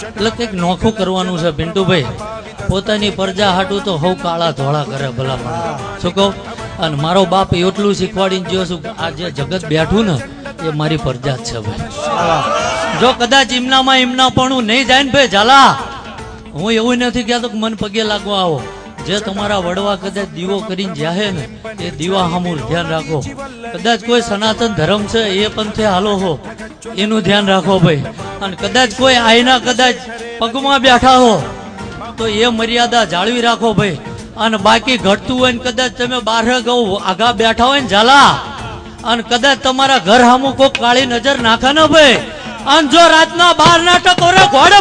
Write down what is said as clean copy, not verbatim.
એટલે કંઈક નોખું કરવાનું છે પિન્ટુભાઈ. પોતાની પ્રજા હાટું તો હવ કાળા ધોળા કરે ભલામણ. શું કહું? અને મારો બાપ એટલું શીખવાડીને ગયો છું, આ જે જગત બેઠું ને એ મારી પ્રજા જ છે ભાઈ. જો કદાચ એમના પણ નહીં જાય ને ભાઈ ઝાલા, હું એવું નથી કહેતો કે મને પગે લાગવા આવો. જે તમારા વડવા કદાચ દીવો કરીને જાહે ને એ દીવા સામું ધ્યાન રાખો. કદાચ કોઈ સનાતન ધર્મ છે એ પંથે હાલો હો એનું ધ્યાન રાખો ભાઈ. અને કદાચ કોઈ આઈના કદાચ પગમાં બેઠા હો તો એ મર્યાદા જાળવી રાખો ભાઈ. અને બાકી ઘટતું હોય ને કદાચ તમે બાર ગૌ આગા બેઠા હોય ને ઝાલા, અને કદાચ તમારા ઘર સામું કોઈ કાળી નજર નાખે ને ભાઈ, અને જો રાતના 12 ના ટકોરે ઘોડે